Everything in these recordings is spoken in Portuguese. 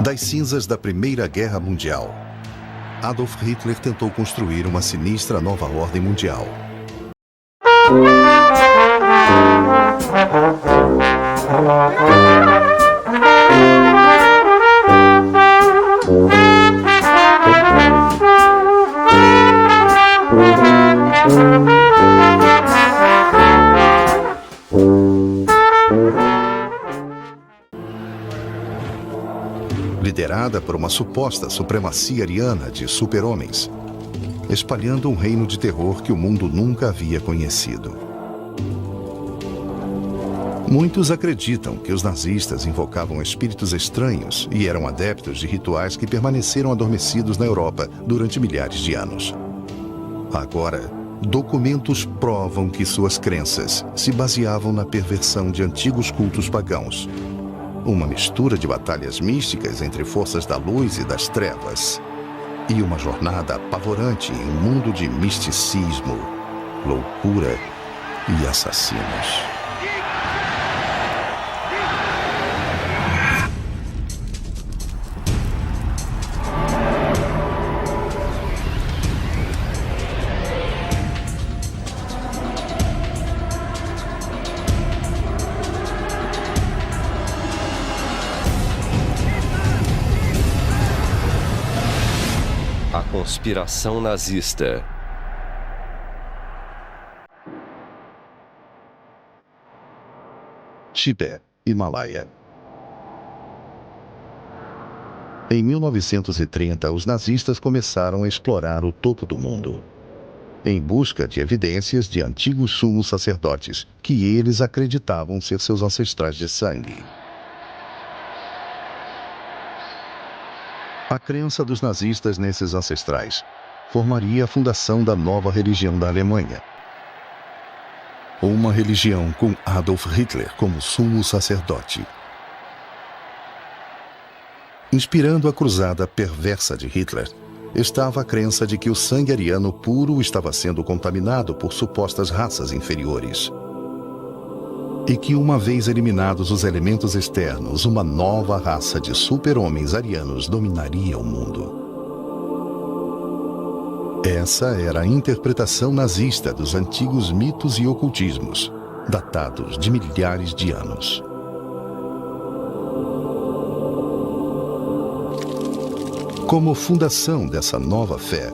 Das cinzas da Primeira Guerra Mundial, Adolf Hitler tentou construir uma sinistra nova ordem mundial. Liderada por uma suposta supremacia ariana de super-homens, espalhando um reino de terror que o mundo nunca havia conhecido. Muitos acreditam que os nazistas invocavam espíritos estranhos e eram adeptos de rituais que permaneceram adormecidos na Europa durante milhares de anos. Agora, documentos provam que suas crenças se baseavam na perversão de antigos cultos pagãos. Uma mistura de batalhas místicas entre forças da luz e das trevas. E uma jornada apavorante em um mundo de misticismo, loucura e assassinos. Conspiração nazista. Tibete, Himalaia. Em 1930, os nazistas começaram a explorar o topo do mundo, em busca de evidências de antigos sumos sacerdotes que eles acreditavam ser seus ancestrais de sangue. A crença dos nazistas nesses ancestrais formaria a fundação da nova religião da Alemanha. Uma religião com Adolf Hitler como sumo sacerdote. Inspirando a cruzada perversa de Hitler, estava a crença de que o sangue ariano puro estava sendo contaminado por supostas raças inferiores. E que, uma vez eliminados os elementos externos, uma nova raça de super-homens arianos dominaria o mundo. Essa era a interpretação nazista dos antigos mitos e ocultismos, datados de milhares de anos. Como fundação dessa nova fé,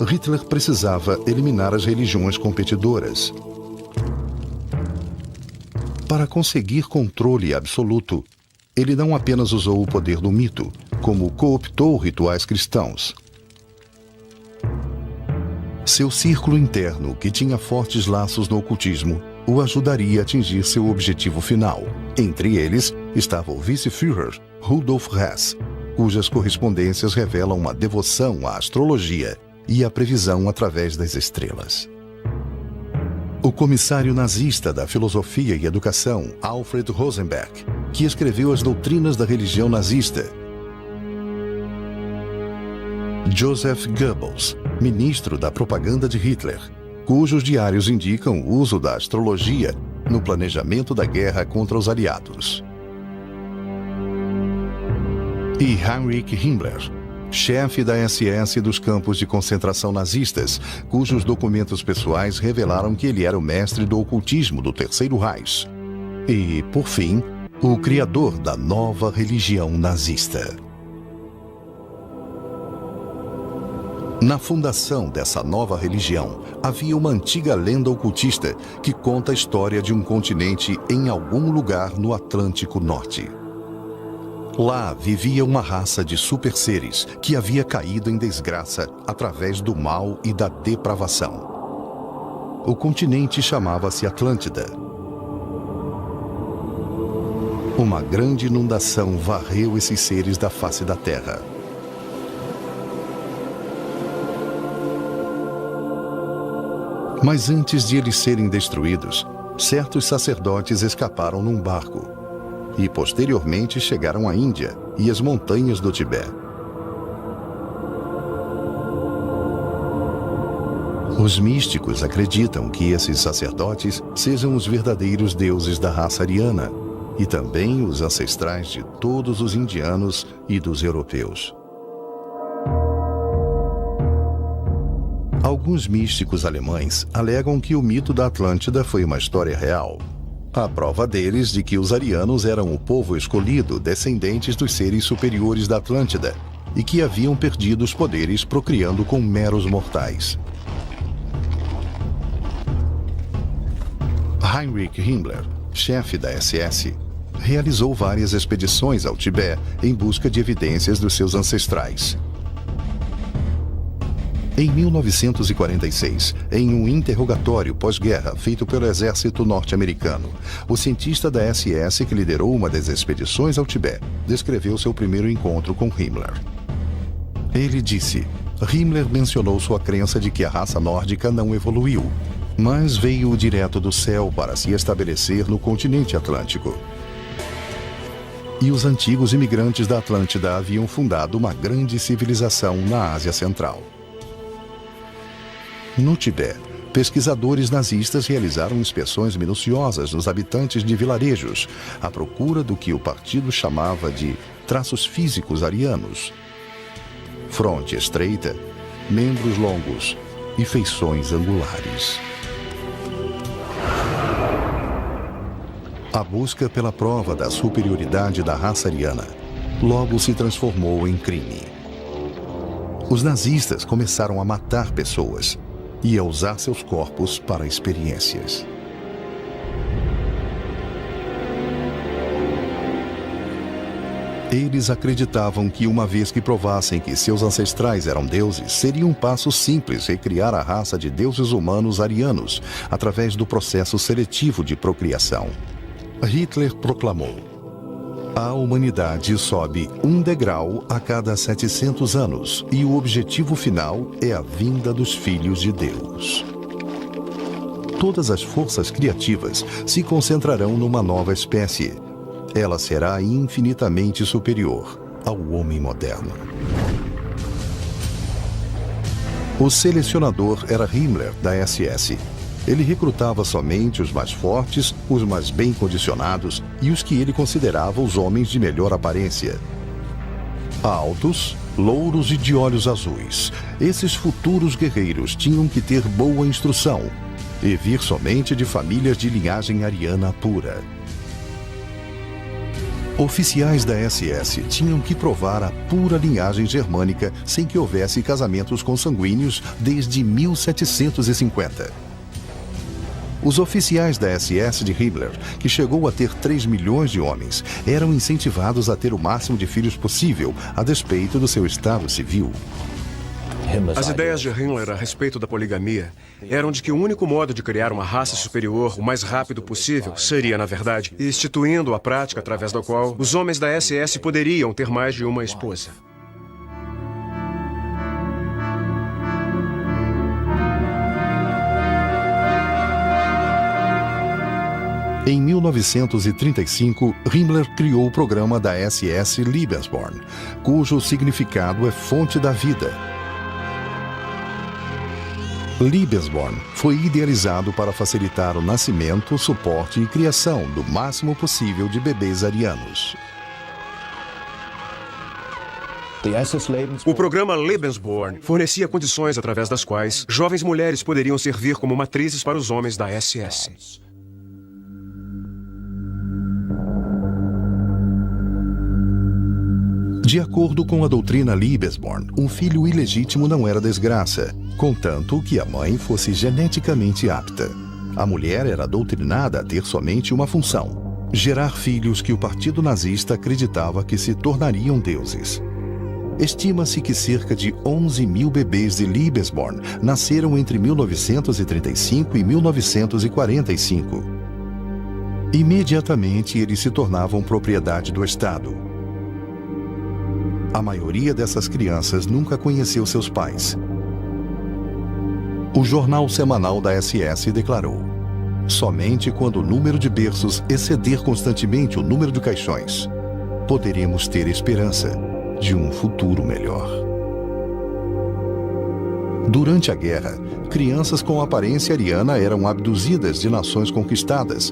Hitler precisava eliminar as religiões competidoras. Para conseguir controle absoluto, ele não apenas usou o poder do mito, como cooptou rituais cristãos. Seu círculo interno, que tinha fortes laços no ocultismo, o ajudaria a atingir seu objetivo final. Entre eles estava o vice-führer Rudolf Hess, cujas correspondências revelam uma devoção à astrologia e à previsão através das estrelas. O comissário nazista da filosofia e educação, Alfred Rosenberg, que escreveu as doutrinas da religião nazista. Joseph Goebbels, ministro da propaganda de Hitler, cujos diários indicam o uso da astrologia no planejamento da guerra contra os aliados. E Heinrich Himmler, chefe da SS dos campos de concentração nazistas, cujos documentos pessoais revelaram que ele era o mestre do ocultismo do Terceiro Reich. E, por fim, o criador da nova religião nazista. Na fundação dessa nova religião, havia uma antiga lenda ocultista que conta a história de um continente em algum lugar no Atlântico Norte. Lá vivia uma raça de super-seres que havia caído em desgraça através do mal e da depravação. O continente chamava-se Atlântida. Uma grande inundação varreu esses seres da face da terra. Mas antes de eles serem destruídos, certos sacerdotes escaparam num barco. E posteriormente chegaram à Índia e às montanhas do Tibete. Os místicos acreditam que esses sacerdotes sejam os verdadeiros deuses da raça ariana, e também os ancestrais de todos os indianos e dos europeus. Alguns místicos alemães alegam que o mito da Atlântida foi uma história real. A prova deles de que os arianos eram o povo escolhido, descendentes dos seres superiores da Atlântida, e que haviam perdido os poderes procriando com meros mortais. Heinrich Himmler, chefe da SS, realizou várias expedições ao Tibete em busca de evidências dos seus ancestrais. Em 1946, em um interrogatório pós-guerra feito pelo exército norte-americano, o cientista da SS que liderou uma das expedições ao Tibete descreveu seu primeiro encontro com Himmler. Ele disse: Himmler mencionou sua crença de que a raça nórdica não evoluiu, mas veio direto do céu para se estabelecer no continente atlântico. E os antigos imigrantes da Atlântida haviam fundado uma grande civilização na Ásia Central. No Tibete, pesquisadores nazistas realizaram inspeções minuciosas nos habitantes de vilarejos, à procura do que o partido chamava de traços físicos arianos: fronte estreita, membros longos e feições angulares. A busca pela prova da superioridade da raça ariana logo se transformou em crime. Os nazistas começaram a matar pessoas e a usar seus corpos para experiências. Eles acreditavam que, uma vez que provassem que seus ancestrais eram deuses, seria um passo simples recriar a raça de deuses humanos arianos através do processo seletivo de procriação. Hitler proclamou: a humanidade sobe um degrau a cada 700 anos e o objetivo final é a vinda dos filhos de Deus. Todas as forças criativas se concentrarão numa nova espécie. Ela será infinitamente superior ao homem moderno. O selecionador era Himmler, da SS. Ele recrutava somente os mais fortes, os mais bem condicionados e os que ele considerava os homens de melhor aparência. Altos, louros e de olhos azuis, esses futuros guerreiros tinham que ter boa instrução e vir somente de famílias de linhagem ariana pura. Oficiais da SS tinham que provar a pura linhagem germânica sem que houvesse casamentos consanguíneos desde 1750. Os oficiais da SS de Himmler, que chegou a ter 3 milhões de homens, eram incentivados a ter o máximo de filhos possível, a despeito do seu estado civil. As ideias de Himmler a respeito da poligamia eram de que o único modo de criar uma raça superior o mais rápido possível seria, na verdade, instituindo a prática através da qual os homens da SS poderiam ter mais de uma esposa. Em 1935, Himmler criou o programa da SS Lebensborn, cujo significado é fonte da vida. Lebensborn foi idealizado para facilitar o nascimento, suporte e criação do máximo possível de bebês arianos. O programa Lebensborn fornecia condições através das quais jovens mulheres poderiam servir como matrizes para os homens da SS. De acordo com a doutrina Lebensborn, um filho ilegítimo não era desgraça, contanto que a mãe fosse geneticamente apta. A mulher era doutrinada a ter somente uma função: gerar filhos que o partido nazista acreditava que se tornariam deuses. Estima-se que cerca de 11 mil bebês de Lebensborn nasceram entre 1935 e 1945. Imediatamente, eles se tornavam propriedade do Estado. A maioria dessas crianças nunca conheceu seus pais. O jornal semanal da SS declarou: somente quando o número de berços exceder constantemente o número de caixões, poderemos ter esperança de um futuro melhor. Durante a guerra, crianças com aparência ariana eram abduzidas de nações conquistadas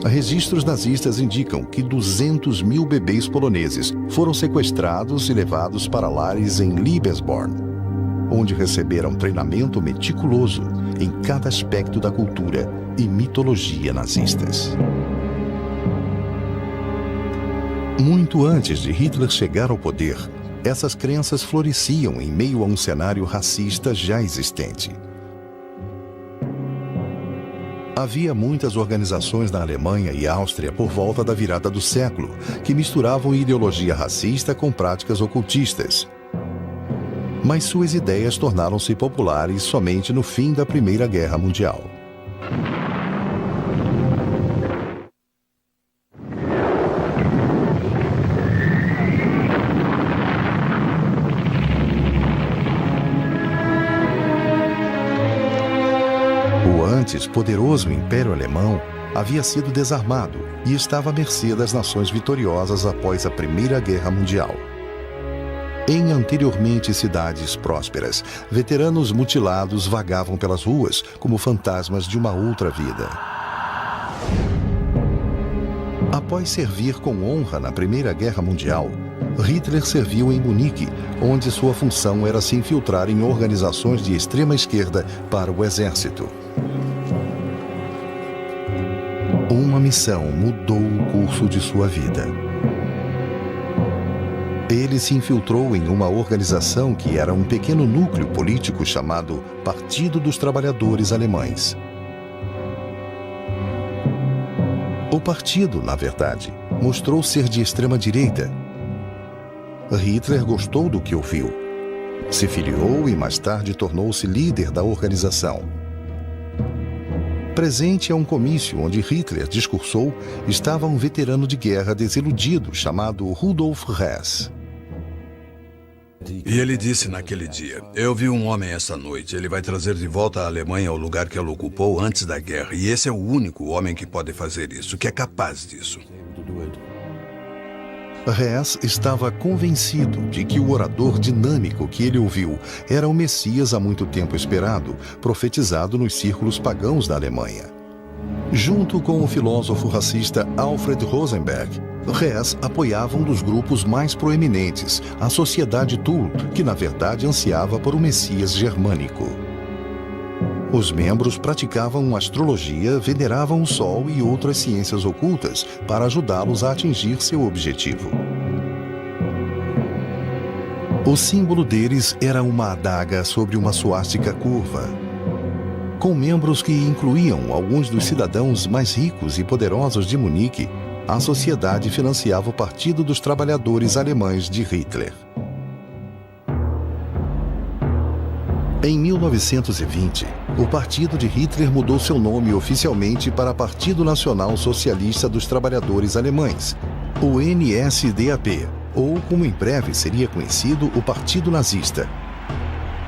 Registros nazistas indicam que 200 mil bebês poloneses foram sequestrados e levados para lares em Liebesborn, onde receberam treinamento meticuloso em cada aspecto da cultura e mitologia nazistas. Muito antes de Hitler chegar ao poder, essas crenças floresciam em meio a um cenário racista já existente. Havia muitas organizações na Alemanha e Áustria por volta da virada do século que misturavam ideologia racista com práticas ocultistas. Mas suas ideias tornaram-se populares somente no fim da Primeira Guerra Mundial. O antes poderoso Império Alemão havia sido desarmado e estava à mercê das nações vitoriosas após a Primeira Guerra Mundial. Em anteriormente cidades prósperas, veteranos mutilados vagavam pelas ruas como fantasmas de uma outra vida. Após servir com honra na Primeira Guerra Mundial, Hitler serviu em Munique, onde sua função era se infiltrar em organizações de extrema esquerda para o exército. Uma missão mudou o curso de sua vida. Ele se infiltrou em uma organização que era um pequeno núcleo político chamado Partido dos Trabalhadores Alemães. O partido, na verdade, mostrou ser de extrema-direita. Hitler gostou do que ouviu. Se filiou e mais tarde tornou-se líder da organização. Presente a um comício onde Hitler discursou, estava um veterano de guerra desiludido chamado Rudolf Hess. E ele disse naquele dia: eu vi um homem essa noite, ele vai trazer de volta a Alemanha ao lugar que ela ocupou antes da guerra. E esse é o único homem que pode fazer isso, que é capaz disso. Hess estava convencido de que o orador dinâmico que ele ouviu era o Messias há muito tempo esperado, profetizado nos círculos pagãos da Alemanha. Junto com o filósofo racista Alfred Rosenberg, Hess apoiava um dos grupos mais proeminentes, a Sociedade Thule, que na verdade ansiava por um Messias germânico. Os membros praticavam astrologia, veneravam o sol e outras ciências ocultas para ajudá-los a atingir seu objetivo. O símbolo deles era uma adaga sobre uma suástica curva, com membros que incluíam alguns dos cidadãos mais ricos e poderosos de Munique. A sociedade financiava o Partido dos Trabalhadores Alemães de Hitler. Em 1920, o partido de Hitler mudou seu nome oficialmente para Partido Nacional Socialista dos Trabalhadores Alemães, o NSDAP, ou como em breve seria conhecido, o Partido Nazista.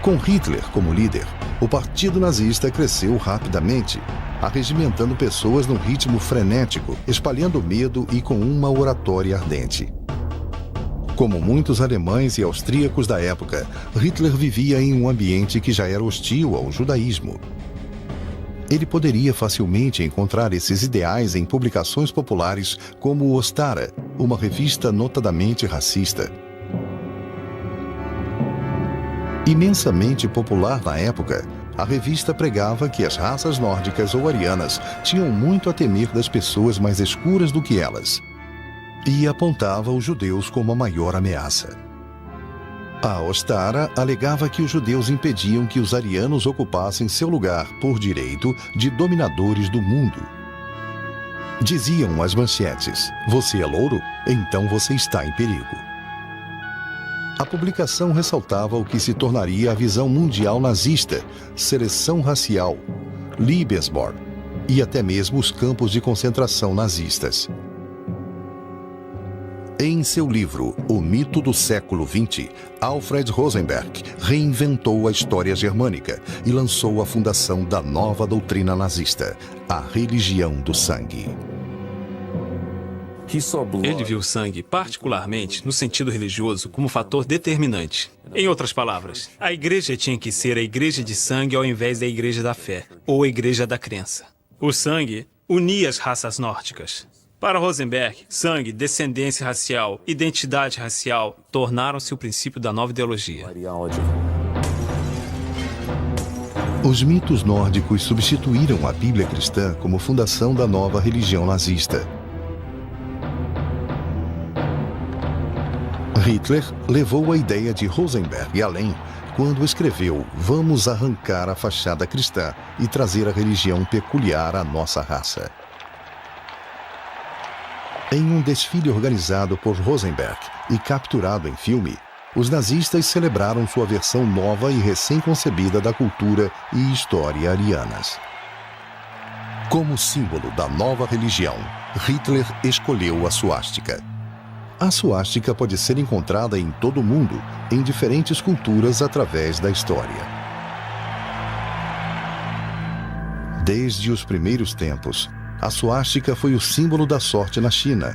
Com Hitler como líder, o Partido Nazista cresceu rapidamente, arregimentando pessoas num ritmo frenético, espalhando medo e com uma oratória ardente. Como muitos alemães e austríacos da época, Hitler vivia em um ambiente que já era hostil ao judaísmo. Ele poderia facilmente encontrar esses ideais em publicações populares como o Ostara, uma revista notadamente racista. Imensamente popular na época, a revista pregava que as raças nórdicas ou arianas tinham muito a temer das pessoas mais escuras do que elas, e apontava os judeus como a maior ameaça. A Ostara alegava que os judeus impediam que os arianos ocupassem seu lugar por direito de dominadores do mundo. Diziam as manchetes: "Você é louro? Então você está em perigo." A publicação ressaltava o que se tornaria a visão mundial nazista, seleção racial, Liebesborn e até mesmo os campos de concentração nazistas. Em seu livro O Mito do Século XX, Alfred Rosenberg reinventou a história germânica e lançou a fundação da nova doutrina nazista, a religião do sangue. Ele viu o sangue, particularmente no sentido religioso, como fator determinante. Em outras palavras, a igreja tinha que ser a igreja de sangue ao invés da igreja da fé, ou a igreja da crença. O sangue unia as raças nórdicas. Para Rosenberg, sangue, descendência racial, identidade racial tornaram-se o princípio da nova ideologia. Os mitos nórdicos substituíram a Bíblia cristã como fundação da nova religião nazista. Hitler levou a ideia de Rosenberg além quando escreveu: "Vamos arrancar a fachada cristã e trazer a religião peculiar à nossa raça." Em um desfile organizado por Rosenberg e capturado em filme, os nazistas celebraram sua versão nova e recém-concebida da cultura e história arianas. Como símbolo da nova religião, Hitler escolheu a suástica. A suástica pode ser encontrada em todo o mundo, em diferentes culturas através da história. Desde os primeiros tempos, a suástica foi o símbolo da sorte na China.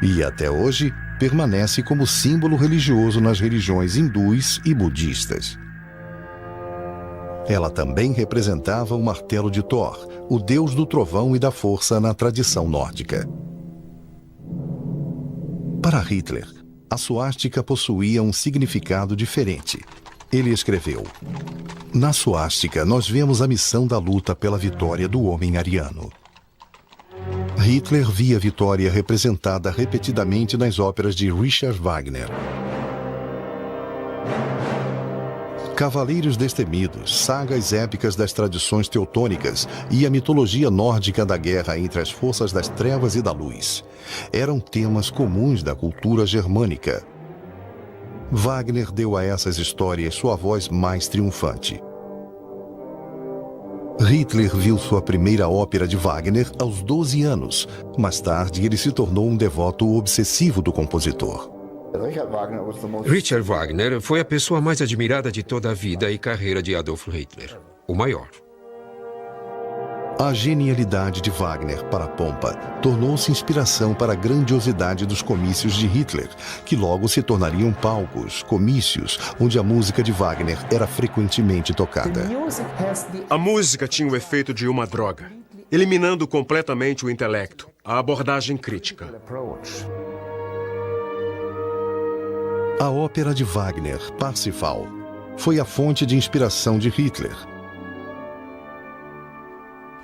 E até hoje, permanece como símbolo religioso nas religiões hindus e budistas. Ela também representava o martelo de Thor, o deus do trovão e da força na tradição nórdica. Para Hitler, a suástica possuía um significado diferente. Ele escreveu: "Na suástica, nós vemos a missão da luta pela vitória do homem ariano." Hitler via a vitória representada repetidamente nas óperas de Richard Wagner. Cavaleiros Destemidos, sagas épicas das tradições teutônicas e a mitologia nórdica da guerra entre as forças das trevas e da luz eram temas comuns da cultura germânica. Wagner deu a essas histórias sua voz mais triunfante. Hitler viu sua primeira ópera de Wagner aos 12 anos. Mais tarde, ele se tornou um devoto obsessivo do compositor. Richard Wagner foi a pessoa mais admirada de toda a vida e carreira de Adolf Hitler, o maior. A genialidade de Wagner para a pompa tornou-se inspiração para a grandiosidade dos comícios de Hitler, que logo se tornariam palcos, comícios, onde a música de Wagner era frequentemente tocada. A música tinha o efeito de uma droga, eliminando completamente o intelecto, a abordagem crítica. A ópera de Wagner, Parsifal, foi a fonte de inspiração de Hitler.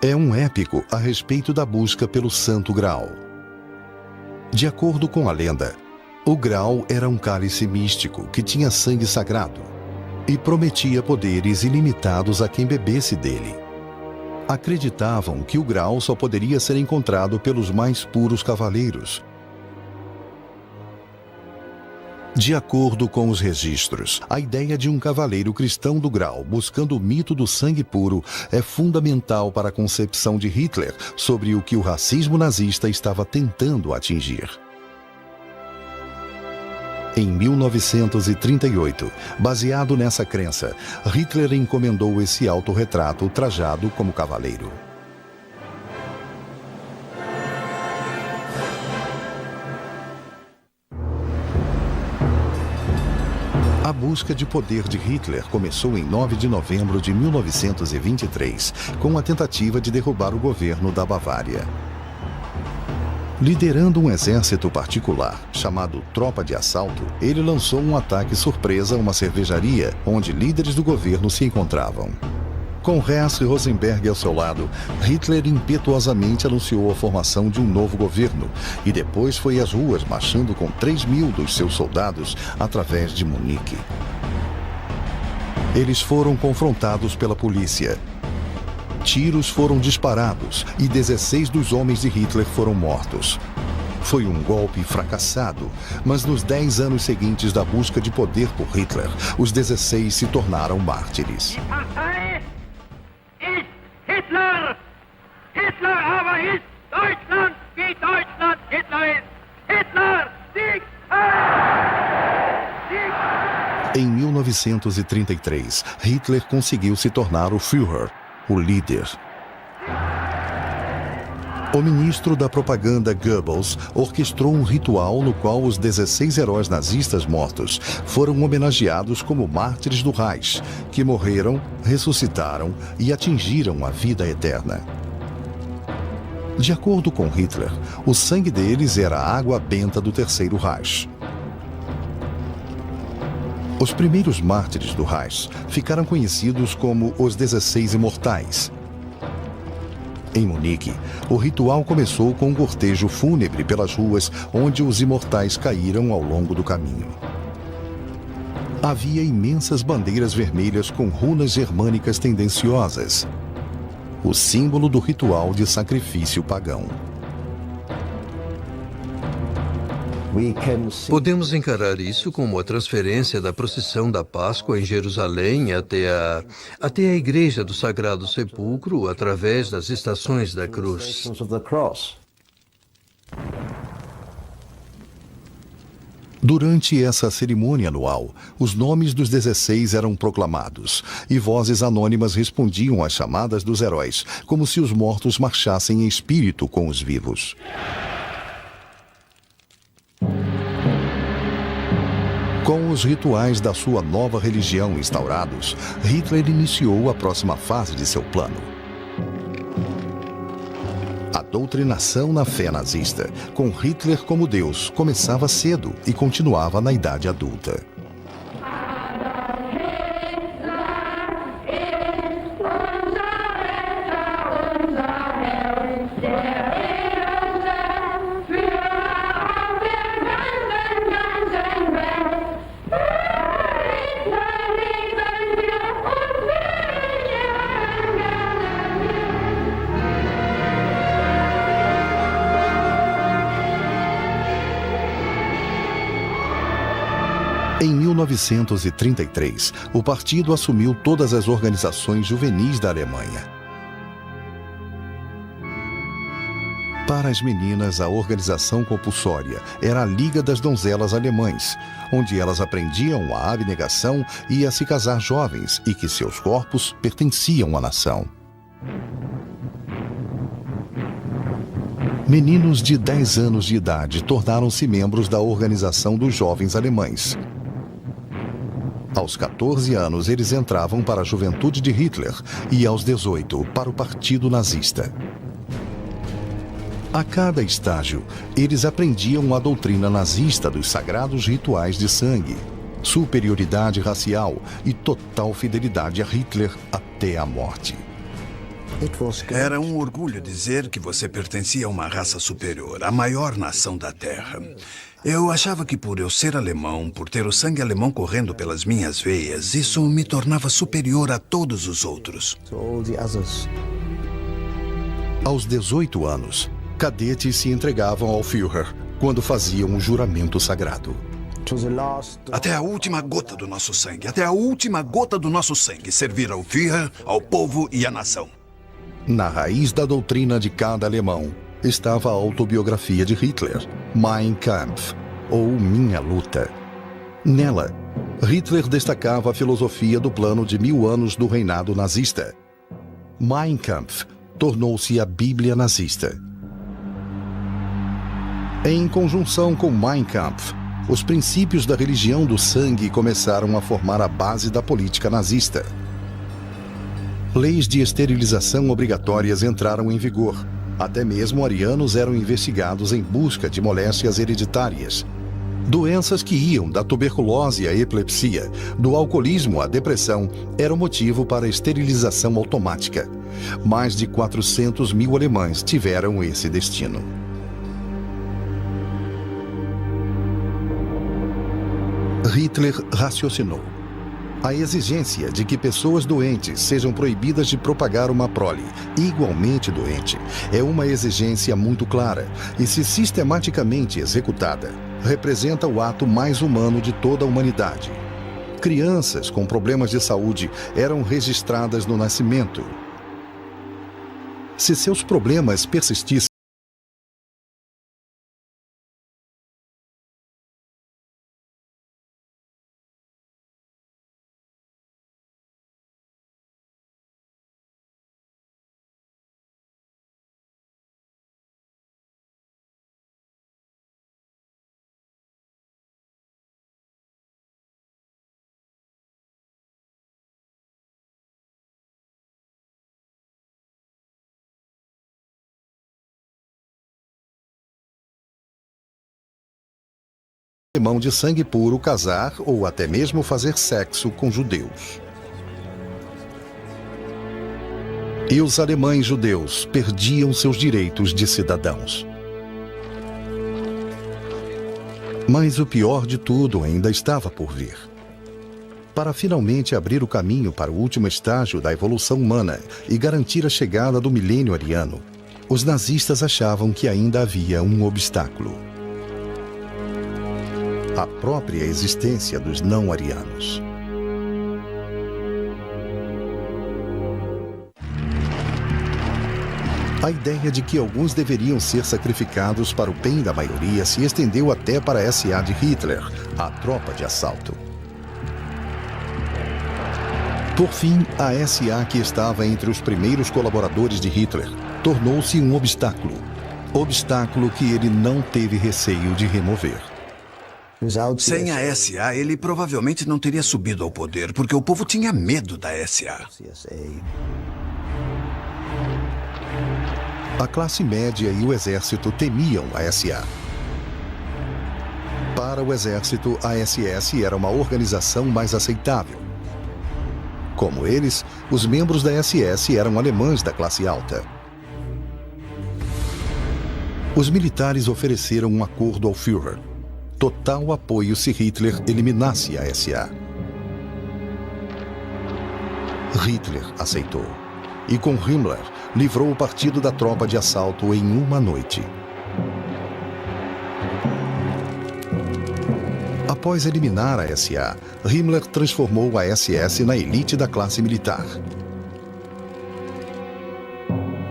É um épico a respeito da busca pelo Santo Graal. De acordo com a lenda, o Graal era um cálice místico que tinha sangue sagrado e prometia poderes ilimitados a quem bebesse dele. Acreditavam que o Graal só poderia ser encontrado pelos mais puros cavaleiros. De acordo com os registros, a ideia de um cavaleiro cristão do Graal buscando o mito do sangue puro é fundamental para a concepção de Hitler sobre o que o racismo nazista estava tentando atingir. Em 1938, baseado nessa crença, Hitler encomendou esse autorretrato trajado como cavaleiro. A busca de poder de Hitler começou em 9 de novembro de 1923, com a tentativa de derrubar o governo da Bavária. Liderando um exército particular, chamado Tropa de Assalto, ele lançou um ataque surpresa a uma cervejaria, onde líderes do governo se encontravam. Com Hess e Rosenberg ao seu lado, Hitler impetuosamente anunciou a formação de um novo governo e depois foi às ruas marchando com 3.000 dos seus soldados através de Munique. Eles foram confrontados pela polícia. Tiros foram disparados e 16 dos homens de Hitler foram mortos. Foi um golpe fracassado, mas nos 10 anos seguintes da busca de poder por Hitler, os 16 se tornaram mártires. Hitler! Hitler aber ist Deutschland, wie Deutschland Hitler ist! Hitler! Sieg! Sieg! Em 1933, Hitler conseguiu se tornar o Führer, o líder. O ministro da propaganda Goebbels orquestrou um ritual no qual os 16 heróis nazistas mortos foram homenageados como mártires do Reich, que morreram, ressuscitaram e atingiram a vida eterna. De acordo com Hitler, o sangue deles era a água benta do Terceiro Reich. Os primeiros mártires do Reich ficaram conhecidos como os 16 Imortais. Em Munique, o ritual começou com um cortejo fúnebre pelas ruas onde os imortais caíram ao longo do caminho. Havia imensas bandeiras vermelhas com runas germânicas tendenciosas, o símbolo do ritual de sacrifício pagão. Podemos encarar isso como a transferência da procissão da Páscoa em Jerusalém até a Igreja do Sagrado Sepulcro através das estações da cruz. Durante essa cerimônia anual, os nomes dos 16 eram proclamados e vozes anônimas respondiam às chamadas dos heróis, como se os mortos marchassem em espírito com os vivos. Com os rituais da sua nova religião instaurados, Hitler iniciou a próxima fase de seu plano. A doutrinação na fé nazista, com Hitler como Deus, começava cedo e continuava na idade adulta. Em 1933, o partido assumiu todas as organizações juvenis da Alemanha. Para as meninas, a organização compulsória era a Liga das Donzelas Alemães, onde elas aprendiam a abnegação e a se casar jovens e que seus corpos pertenciam à nação. Meninos de 10 anos de idade tornaram-se membros da Organização dos Jovens Alemães. Aos 14 anos, eles entravam para a juventude de Hitler e, aos 18, para o Partido Nazista. A cada estágio, eles aprendiam a doutrina nazista dos sagrados rituais de sangue, superioridade racial e total fidelidade a Hitler até a morte. Era um orgulho dizer que você pertencia a uma raça superior, a maior nação da Terra. Eu achava que por eu ser alemão, por ter o sangue alemão correndo pelas minhas veias, isso me tornava superior a todos os outros. Aos 18 anos, cadetes se entregavam ao Führer quando faziam o juramento sagrado. Até a última gota do nosso sangue, até a última gota do nosso sangue, servir ao Führer, ao povo e à nação. Na raiz da doutrina de cada alemão estava a autobiografia de Hitler, Mein Kampf, ou Minha Luta. Nela, Hitler destacava a filosofia do plano de 1000 anos do reinado nazista. Mein Kampf tornou-se a Bíblia nazista. Em conjunção com Mein Kampf, os princípios da religião do sangue começaram a formar a base da política nazista. Leis de esterilização obrigatórias entraram em vigor. Até mesmo arianos eram investigados em busca de moléstias hereditárias. Doenças que iam da tuberculose à epilepsia, do alcoolismo à depressão, eram motivo para a esterilização automática. Mais de 400 mil alemães tiveram esse destino. Hitler raciocinou. A exigência de que pessoas doentes sejam proibidas de propagar uma prole igualmente doente é uma exigência muito clara e, se sistematicamente executada, representa o ato mais humano de toda a humanidade. Crianças com problemas de saúde eram registradas no nascimento. Se seus problemas persistissem, alemão de sangue puro casar ou até mesmo fazer sexo com judeus. E os alemães judeus perdiam seus direitos de cidadãos. Mas o pior de tudo ainda estava por vir. Para finalmente abrir o caminho para o último estágio da evolução humana e garantir a chegada do milênio ariano, os nazistas achavam que ainda havia um obstáculo: a própria existência dos não-arianos. A ideia de que alguns deveriam ser sacrificados para o bem da maioria se estendeu até para a SA de Hitler, a tropa de assalto. Por fim, a SA, que estava entre os primeiros colaboradores de Hitler, tornou-se um obstáculo. Obstáculo que ele não teve receio de remover. Sem a SA, ele provavelmente não teria subido ao poder, porque o povo tinha medo da SA. A classe média e o exército temiam a SA. Para o exército, a SS era uma organização mais aceitável. Como eles, os membros da SS eram alemães da classe alta. Os militares ofereceram um acordo ao Führer: total apoio se Hitler eliminasse a SA. Hitler aceitou. E com Himmler, livrou o partido da tropa de assalto em uma noite. Após eliminar a SA, Himmler transformou a SS na elite da classe militar.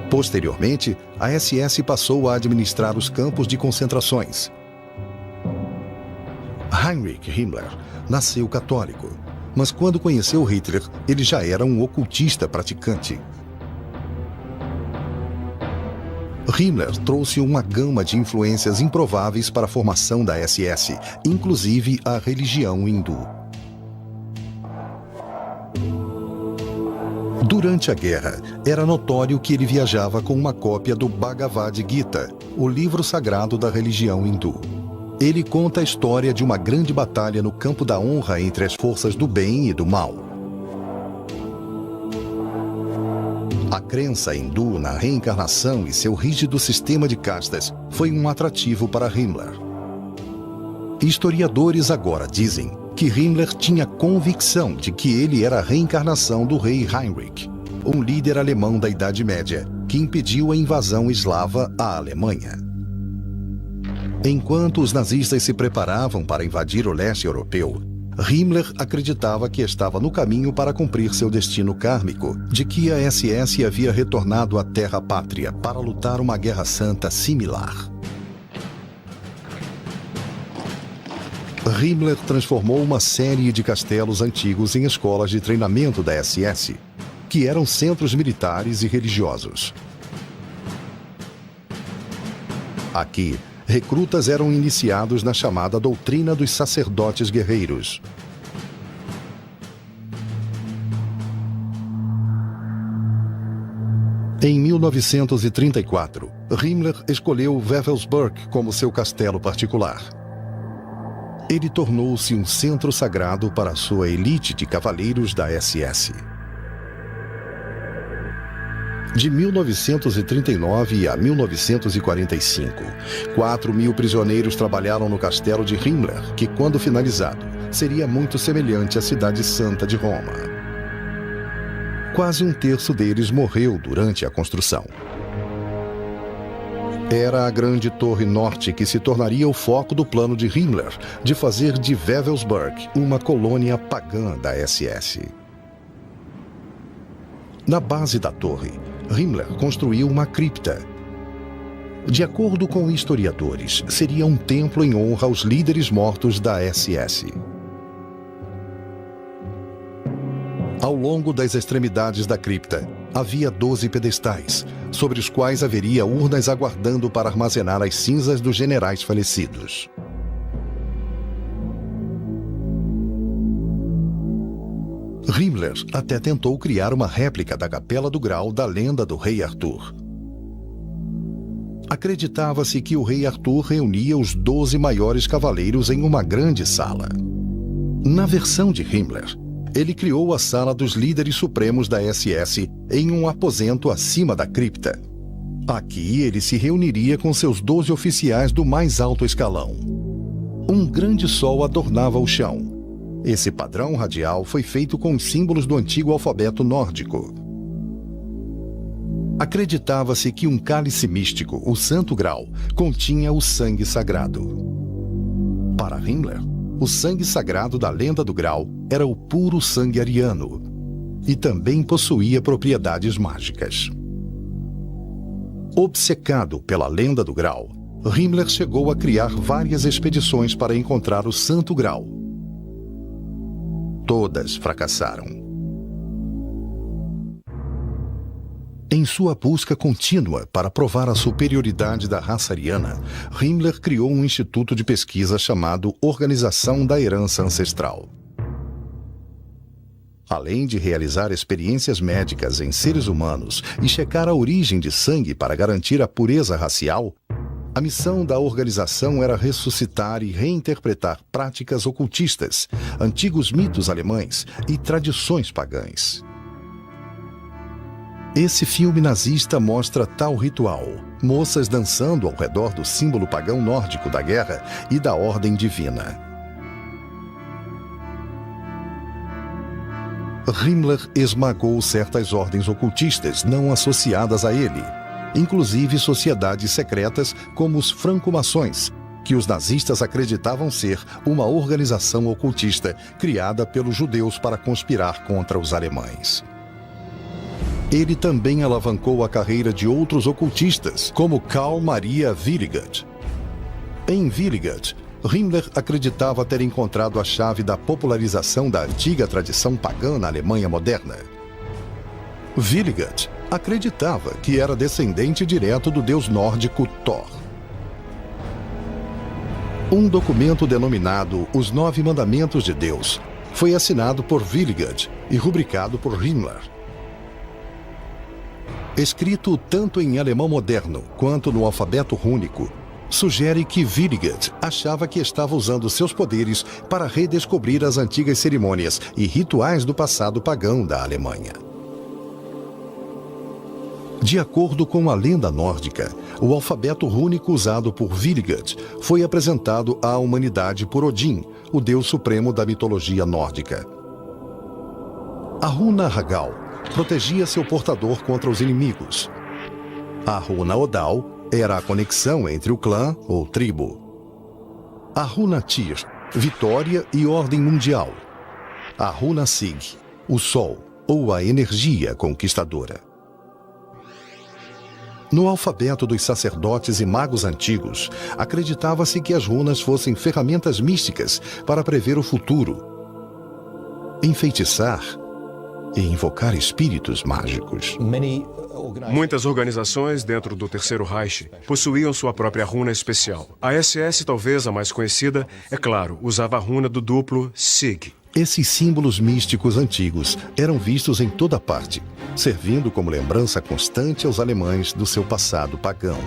Posteriormente, a SS passou a administrar os campos de concentrações. Heinrich Himmler nasceu católico, mas quando conheceu Hitler, ele já era um ocultista praticante. Himmler trouxe uma gama de influências improváveis para a formação da SS, inclusive a religião hindu. Durante a guerra, era notório que ele viajava com uma cópia do Bhagavad Gita, o livro sagrado da religião hindu. Ele conta a história de uma grande batalha no campo da honra entre as forças do bem e do mal. A crença hindu na reencarnação e seu rígido sistema de castas foi um atrativo para Himmler. Historiadores agora dizem que Himmler tinha convicção de que ele era a reencarnação do rei Heinrich, um líder alemão da Idade Média que impediu a invasão eslava à Alemanha. Enquanto os nazistas se preparavam para invadir o leste europeu, Himmler acreditava que estava no caminho para cumprir seu destino kármico, de que a SS havia retornado à terra-pátria para lutar uma guerra santa similar. Himmler transformou uma série de castelos antigos em escolas de treinamento da SS, que eram centros militares e religiosos. Aqui, recrutas eram iniciados na chamada doutrina dos sacerdotes guerreiros. Em 1934, Himmler escolheu Wewelsburg como seu castelo particular. Ele tornou-se um centro sagrado para a sua elite de cavaleiros da SS. De 1939 a 1945, 4.000 prisioneiros trabalharam no castelo de Himmler, que, quando finalizado, seria muito semelhante à Cidade Santa de Roma. Quase um terço deles morreu durante a construção. Era a grande Torre Norte que se tornaria o foco do plano de Himmler de fazer de Wewelsburg uma colônia pagã da SS. Na base da torre, Himmler construiu uma cripta. De acordo com historiadores, seria um templo em honra aos líderes mortos da SS. Ao longo das extremidades da cripta, havia 12 pedestais, sobre os quais haveria urnas aguardando para armazenar as cinzas dos generais falecidos. Himmler até tentou criar uma réplica da Capela do Grau da lenda do rei Arthur. Acreditava-se que o rei Arthur reunia os 12 maiores cavaleiros em uma grande sala. Na versão de Himmler, ele criou a sala dos líderes supremos da SS em um aposento acima da cripta. Aqui ele se reuniria com seus 12 oficiais do mais alto escalão. Um grande sol adornava o chão. Esse padrão radial foi feito com os símbolos do antigo alfabeto nórdico. Acreditava-se que um cálice místico, o Santo Graal, continha o sangue sagrado. Para Himmler, o sangue sagrado da lenda do Graal era o puro sangue ariano e também possuía propriedades mágicas. Obcecado pela lenda do Graal, Himmler chegou a criar várias expedições para encontrar o Santo Graal. Todas fracassaram. Em sua busca contínua para provar a superioridade da raça ariana, Himmler criou um instituto de pesquisa chamado Organização da Herança Ancestral. Além de realizar experiências médicas em seres humanos e checar a origem de sangue para garantir a pureza racial, a missão da organização era ressuscitar e reinterpretar práticas ocultistas, antigos mitos alemães e tradições pagãs. Esse filme nazista mostra tal ritual, moças dançando ao redor do símbolo pagão nórdico da guerra e da ordem divina. Himmler esmagou certas ordens ocultistas não associadas a ele, inclusive sociedades secretas como os franco-maçons, que os nazistas acreditavam ser uma organização ocultista criada pelos judeus para conspirar contra os alemães. Ele também alavancou a carreira de outros ocultistas, como Karl Maria Willigott. Em Willigott, Himmler acreditava ter encontrado a chave da popularização da antiga tradição pagã na Alemanha moderna. Willigott acreditava que era descendente direto do deus nórdico Thor. Um documento denominado Os 9 Mandamentos de Deus foi assinado por Willigott e rubricado por Himmler. Escrito tanto em alemão moderno quanto no alfabeto rúnico, sugere que Willigott achava que estava usando seus poderes para redescobrir as antigas cerimônias e rituais do passado pagão da Alemanha. De acordo com a lenda nórdica, o alfabeto rúnico usado por Willigott foi apresentado à humanidade por Odin, o deus supremo da mitologia nórdica. A runa Hagal protegia seu portador contra os inimigos. A runa Odal era a conexão entre o clã ou tribo. A runa Tyr, vitória e ordem mundial. A runa Sig, o sol ou a energia conquistadora. No alfabeto dos sacerdotes e magos antigos, acreditava-se que as runas fossem ferramentas místicas para prever o futuro, enfeitiçar e invocar espíritos mágicos. Muitas organizações dentro do Terceiro Reich possuíam sua própria runa especial. A SS, talvez a mais conhecida, é claro, usava a runa do duplo Sig. Esses símbolos místicos antigos eram vistos em toda parte, servindo como lembrança constante aos alemães do seu passado pagão.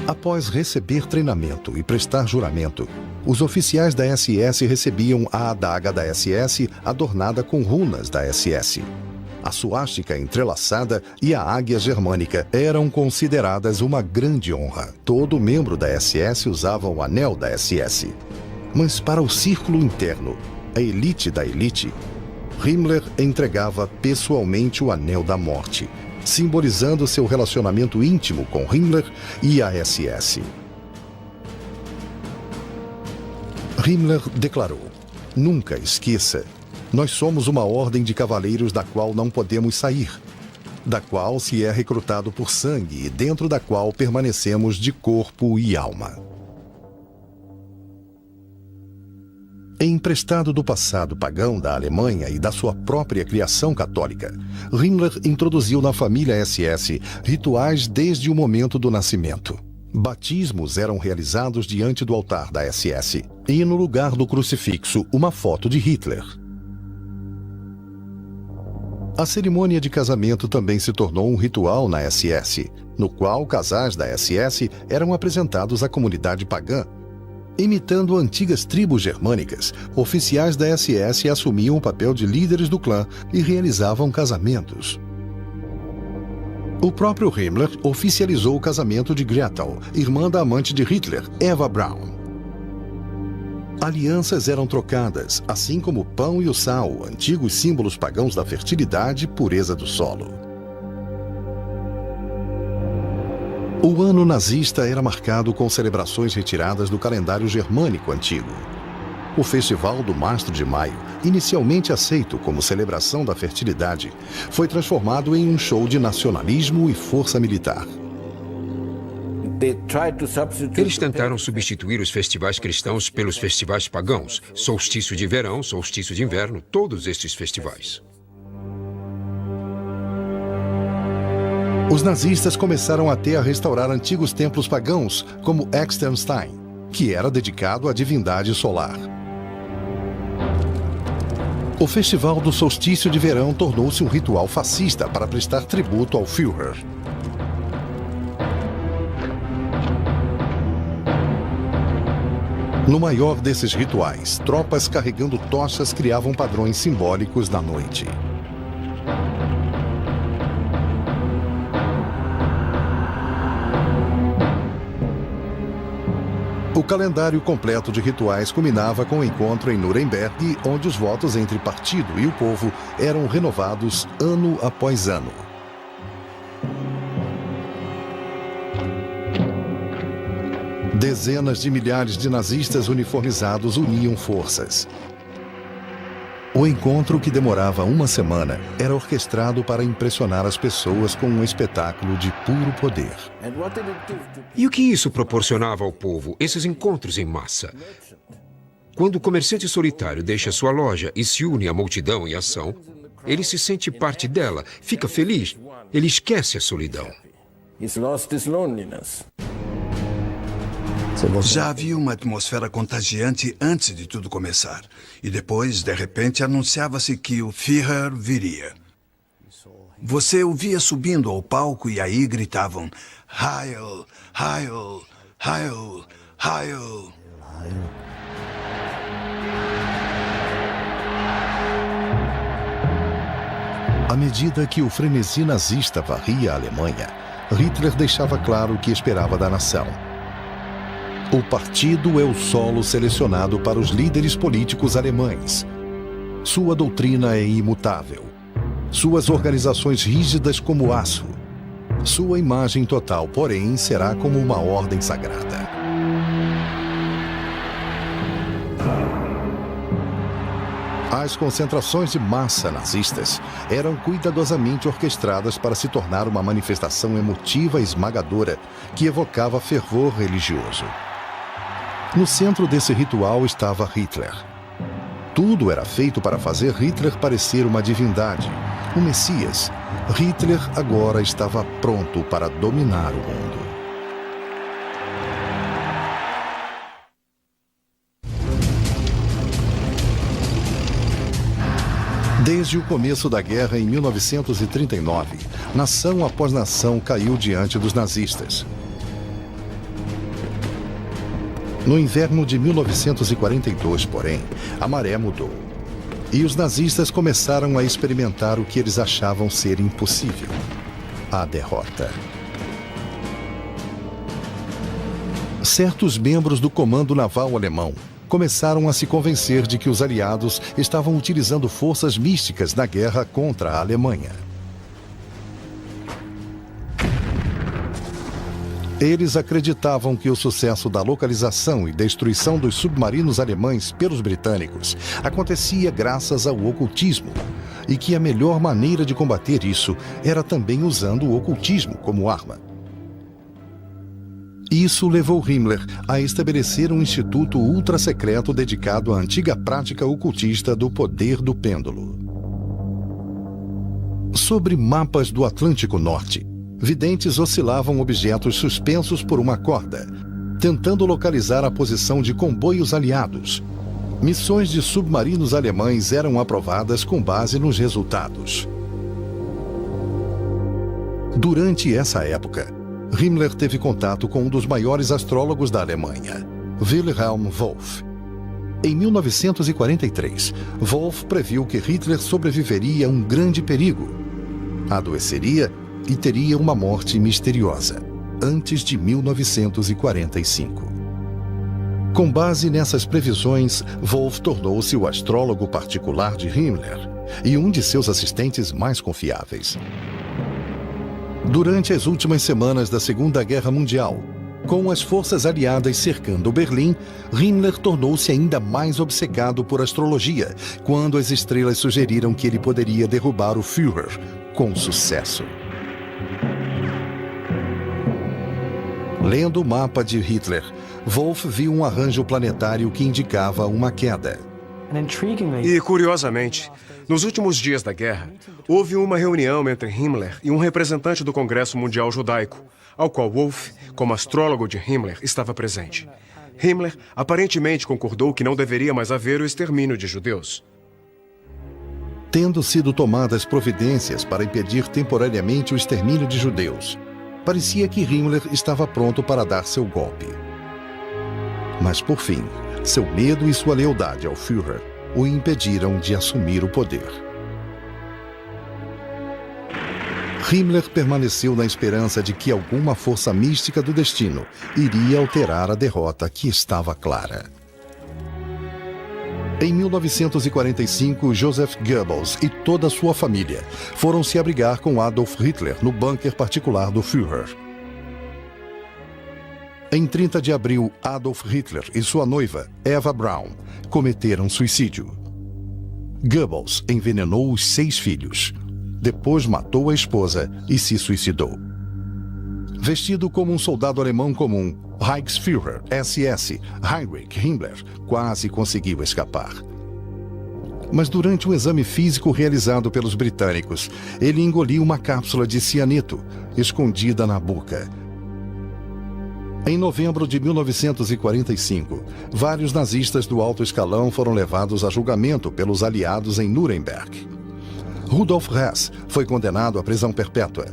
Após receber treinamento e prestar juramento, os oficiais da SS recebiam a adaga da SS adornada com runas da SS. A suástica entrelaçada e a águia germânica eram consideradas uma grande honra. Todo membro da SS usava o anel da SS. Mas para o círculo interno, a elite da elite, Himmler entregava pessoalmente o Anel da Morte, simbolizando seu relacionamento íntimo com Himmler e a SS. Himmler declarou: "Nunca esqueça, nós somos uma ordem de cavaleiros da qual não podemos sair, da qual se é recrutado por sangue e dentro da qual permanecemos de corpo e alma." Emprestado do passado pagão da Alemanha e da sua própria criação católica, Himmler introduziu na família SS rituais desde o momento do nascimento. Batismos eram realizados diante do altar da SS e, no lugar do crucifixo, uma foto de Hitler. A cerimônia de casamento também se tornou um ritual na SS, no qual casais da SS eram apresentados à comunidade pagã. Imitando antigas tribos germânicas, oficiais da SS assumiam o papel de líderes do clã e realizavam casamentos. O próprio Himmler oficializou o casamento de Gretel, irmã da amante de Hitler, Eva Braun. Alianças eram trocadas, assim como o pão e o sal, antigos símbolos pagãos da fertilidade e pureza do solo. O ano nazista era marcado com celebrações retiradas do calendário germânico antigo. O Festival do Mastro de Maio, inicialmente aceito como celebração da fertilidade, foi transformado em um show de nacionalismo e força militar. Eles tentaram substituir os festivais cristãos pelos festivais pagãos. Solstício de verão, solstício de inverno, todos estes festivais. Os nazistas começaram até a restaurar antigos templos pagãos, como Externstein, que era dedicado à divindade solar. O Festival do Solstício de Verão tornou-se um ritual fascista para prestar tributo ao Führer. No maior desses rituais, tropas carregando tochas criavam padrões simbólicos da noite. O calendário completo de rituais culminava com o encontro em Nuremberg, onde os votos entre partido e o povo eram renovados ano após ano. Dezenas de milhares de nazistas uniformizados uniam forças. O encontro, que demorava uma semana, era orquestrado para impressionar as pessoas com um espetáculo de puro poder. E o que isso proporcionava ao povo, esses encontros em massa? Quando o comerciante solitário deixa sua loja e se une à multidão em ação, ele se sente parte dela, fica feliz, ele esquece a solidão. Já havia uma atmosfera contagiante antes de tudo começar. E depois, de repente, anunciava-se que o Führer viria. Você o via subindo ao palco e aí gritavam Heil, Heil, Heil, Heil. À medida que o frenesi nazista varria a Alemanha, Hitler deixava claro o que esperava da nação. O partido é o solo selecionado para os líderes políticos alemães. Sua doutrina é imutável. Suas organizações rígidas como aço. Sua imagem total, porém, será como uma ordem sagrada. As concentrações de massa nazistas eram cuidadosamente orquestradas para se tornar uma manifestação emotiva e esmagadora que evocava fervor religioso. No centro desse ritual estava Hitler. Tudo era feito para fazer Hitler parecer uma divindade, um Messias. Hitler agora estava pronto para dominar o mundo. Desde o começo da guerra em 1939, nação após nação caiu diante dos nazistas. No inverno de 1942, porém, a maré mudou. E os nazistas começaram a experimentar o que eles achavam ser impossível: a derrota. Certos membros do comando naval alemão começaram a se convencer de que os aliados estavam utilizando forças místicas na guerra contra a Alemanha. Eles acreditavam que o sucesso da localização e destruição dos submarinos alemães pelos britânicos acontecia graças ao ocultismo, e que a melhor maneira de combater isso era também usando o ocultismo como arma. Isso levou Himmler a estabelecer um instituto ultra-secreto dedicado à antiga prática ocultista do poder do pêndulo. Sobre mapas do Atlântico Norte, videntes oscilavam objetos suspensos por uma corda, tentando localizar a posição de comboios aliados. Missões de submarinos alemães eram aprovadas com base nos resultados. Durante essa época, Himmler teve contato com um dos maiores astrólogos da Alemanha, Wilhelm Wolff. Em 1943, Wolff previu que Hitler sobreviveria a um grande perigo. Adoeceria e teria uma morte misteriosa, antes de 1945. Com base nessas previsões, Wolff tornou-se o astrólogo particular de Himmler e um de seus assistentes mais confiáveis. Durante as últimas semanas da Segunda Guerra Mundial, com as forças aliadas cercando Berlim, Himmler tornou-se ainda mais obcecado por astrologia, quando as estrelas sugeriram que ele poderia derrubar o Führer com sucesso. Lendo o mapa de Hitler, Wolff viu um arranjo planetário que indicava uma queda. E, curiosamente, nos últimos dias da guerra, houve uma reunião entre Himmler e um representante do Congresso Mundial Judaico, ao qual Wolff, como astrólogo de Himmler, estava presente. Himmler aparentemente concordou que não deveria mais haver o extermínio de judeus. Tendo sido tomadas providências para impedir temporariamente o extermínio de judeus, parecia que Himmler estava pronto para dar seu golpe. Mas, por fim, seu medo e sua lealdade ao Führer o impediram de assumir o poder. Himmler permaneceu na esperança de que alguma força mística do destino iria alterar a derrota que estava clara. Em 1945, Joseph Goebbels e toda a sua família foram se abrigar com Adolf Hitler no bunker particular do Führer. Em 30 de abril, Adolf Hitler e sua noiva, Eva Braun, cometeram suicídio. Goebbels envenenou os 6 filhos. Depois matou a esposa e se suicidou. Vestido como um soldado alemão comum, Reichsführer SS Heinrich Himmler quase conseguiu escapar. Mas durante um exame físico realizado pelos britânicos, ele engoliu uma cápsula de cianeto escondida na boca. Em novembro de 1945, vários nazistas do alto escalão foram levados a julgamento pelos aliados em Nuremberg. Rudolf Hess foi condenado à prisão perpétua.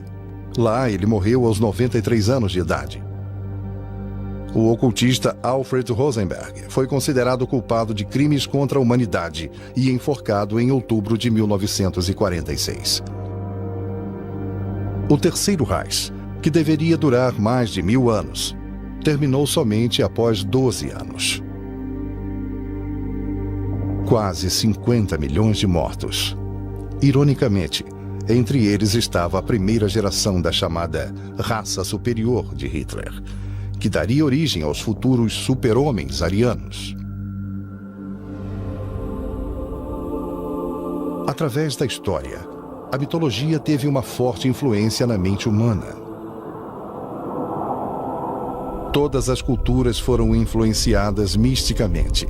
Lá, ele morreu aos 93 anos de idade. O ocultista Alfred Rosenberg foi considerado culpado de crimes contra a humanidade e enforcado em outubro de 1946. O Terceiro Reich, que deveria durar mais de 1000 anos, terminou somente após 12 anos. Quase 50 milhões de mortos. Ironicamente, entre eles estava a primeira geração da chamada raça superior de Hitler, que daria origem aos futuros super-homens arianos. Através da história, a mitologia teve uma forte influência na mente humana. Todas as culturas foram influenciadas misticamente.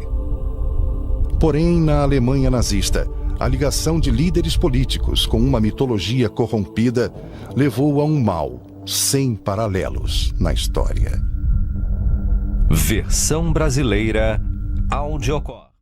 Porém, na Alemanha nazista, a ligação de líderes políticos com uma mitologia corrompida levou a um mal sem paralelos na história. Versão brasileira Audiocom.